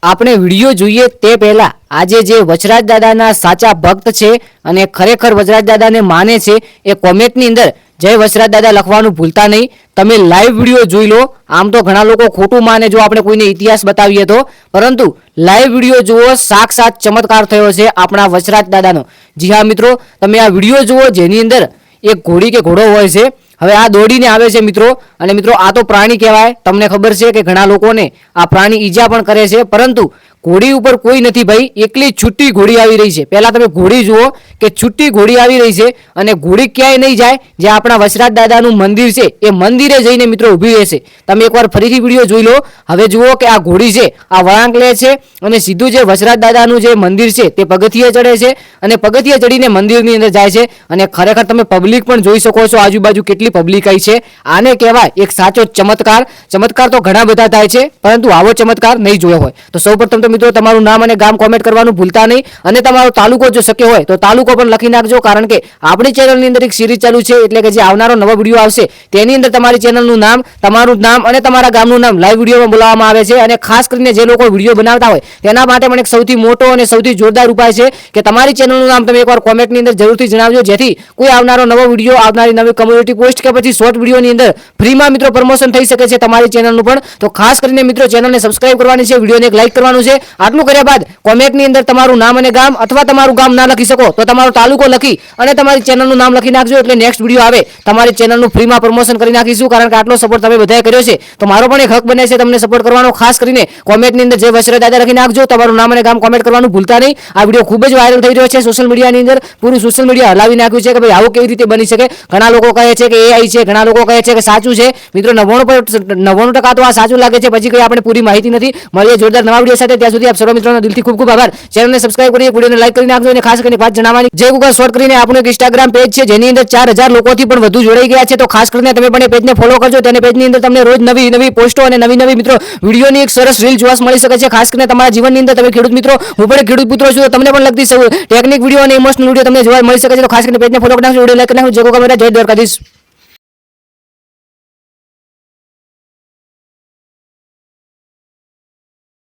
આપણે વિડીયો જોઈએ તે પહેલા આજે જે વચરાજ દાદાના સાચા ભક્ત છે અને ખરેખર વચરાજ દાદાને માને છે એ કોમેન્ટની અંદર જય વચરાજ દાદા લખવાનું ભૂલતા નહીં. તમે લાઈવ વિડીયો જોઈ લો. આમ તો ઘણા લોકો ખોટું માને જો આપણે કોઈને ઇતિહાસ બતાવીએ તો, પરંતુ લાઈવ વિડીયો જુઓ. સાક્ષાત ચમત્કાર થયો છે આપણા વચરાજ દાદાનો. જી હા મિત્રો, તમે આ વિડીયો જુઓ જેની અંદર એક ઘોડી કે ઘોડો હોય છે. હવે આ દોડીને આવે છે મિત્રો, અને મિત્રો આ તો પ્રાણી કહેવાય. તમને ખબર છે કે ઘણા લોકોને આ પ્રાણી ઈજા પણ કરે છે, પરંતુ ઘોડી ઉપર કોઈ નથી ભાઈ, એકલી છૂટી ઘોડી આવી રહી છે. પહેલા તમે ઘોડી જુઓ કે છૂટી ઘોડી આવી રહી છે, અને ઘોડી ક્યાંય નહીં જાય. જે આપણા વચરાજ દાદાનું મંદિર છે એ મંદિરે જઈને મિત્રો ઊભી રહેશે. તમે એકવાર ફરીથી વિડીયો જોઈ લો. હવે જુઓ કે આ ઘોડી છે આ વળાંક લે છે અને સીધું જે વચરાજ દાદાનું જે મંદિર છે તે પગથિયે ચડે છે, અને પગથિયે ચડીને મંદિરની અંદર જાય છે. અને ખરેખર તમે પબ્લિક પણ જોઈ શકો છો, આજુબાજુ કેટલી પબ્લિક આવી છે. આને કહેવાય એક સાચો ચમત્કાર. ચમત્કાર તો ઘણા બધા થાય છે, પરંતુ આવો ચમત્કાર નહીં જોયો હોય. તો સૌપ્રથમ તો મિત્રો તમારું નામ અને ગામ કોમેન્ટ કરવાનું ભૂલતા નહીં, અને તમારો તાલુકો જો શક્ય હોય તો તાલુકો પણ લખી નાખજો. કારણ કે આપણી ચેનલની અંદર એક સિરીઝ ચાલુ છે, એટલે કે જે આવનારો નવો વિડીયો આવશે તેની અંદર તમારી ચેનલનું નામ, તમારું નામ અને તમારા ગામનું નામ લાઈવ વિડીયોમાં બોલાવવામાં આવે છે. અને ખાસ કરીને જે લોકો વિડીયો બનાવતા હોય તેના માટે પણ એક સૌથી મોટો અને સૌથી જોરદાર ઉપાય છે કે તમારી ચેનલનું નામ તમે એકવાર કોમેન્ટની અંદર જરૂરથી જણાવજો, જેથી કોઈ આવનારો નવો વિડીયો, આવનારી નવી કમ્યુનિટી પોસ્ટ કે પછી શોર્ટ વિડીયોની અંદર ફ્રીમાં મિત્રો પ્રમોશન થઈ શકે છે તમારી ચેનલનું પણ. તો ખાસ કરીને મિત્રો ચેનલને સબસ્ક્રાઇબ કરવાની છે, વિડીયોને એક લાઈક કરવાનું છે. આટલું કર્યા બાદ કોમેન્ટની અંદર તમારું નામ અને ગામ, અથવા તમારું ગામ ના લખી શકો તો તમારો તાલુકો લખી અને તમારી ચેનલનું નામ લખી નાખજો. એટલે નેક્સ્ટ વિડીયો આવે તમારી ચેનલનું ફ્રીમાં પ્રમોશન કરી નાખીશું. કારણ કે આટલો સપોર્ટ તમે બધાએ કર્યો છે, તો મારો પણ એક હક બને છે તમને સપોર્ટ કરવાનો. ખાસ કરીને કોમેન્ટની અંદર જય વચરાજ દાદા લખી નાખજો. તમારું નામ અને ગામ કોમેન્ટ કરવાનું ભૂલતા નહીં. આ વિડીયો ખૂબ જ વાયરલ થઈ રહ્યો છે સોશિયલ મીડિયાની અંદર. પૂરું સોશિયલ મીડિયા હલાવી નાખ્યું છે કે ભાઈ આવું કેવી રીતે બની શકે. ઘણા લોકો કહે છે કે AI છે, ઘણા લોકો કહે છે કે સાચું છે. મિત્રો 99% તો આ સાચું લાગે છે, પછી કઈ આપણે પૂરી માહિતી નથી. મળીએ જોરદાર નવા વિડીયો સાથે. ત્યાં સુધી આપ સર્વ મિત્રોનો દિલથી ખૂબ ખૂબ આભાર. ચેનલને સબસ્ક્રાઇબ કરી, વિડીયોને લાઈક કરી નાખજો. અને ખાસ કરીને વાત જણાવવાની, જય ગૂગલ શોર્ટ કરીને આપણું એક ઇન્સ્ટાગ્રામ પેજ છે જેની અંદર 4000 લોકોથી પણ વધુ જોડાઈ ગયા છે. તો ખાસ કરીને તમે પણ એ પેજને ફોલો કરજો. તેને પેજની અંદર તમને રોજ નવી નવી પોસ્ટો અને નવી નવી મિત્રો વિડીયોની એક સરસ રીલ જોવા મળી શકે છે. ખાસ કરીને તમારા જીવનની અંદર તમે ખેડૂત મિત્રો, હું પણ ખેડૂત પુત્રો છું, તો તમને પણ લગતી ટેકનિક વિડીયો અને ઇમોશનલ વિડીયો તમને જોવા મળી શકે છે. તો ખાસ કરીને પેજને ફોલો કરી નાખજો, વિડીયો લાઈક કરી નાખજો. જય ગોગા, જય દ્વારકાધીશ.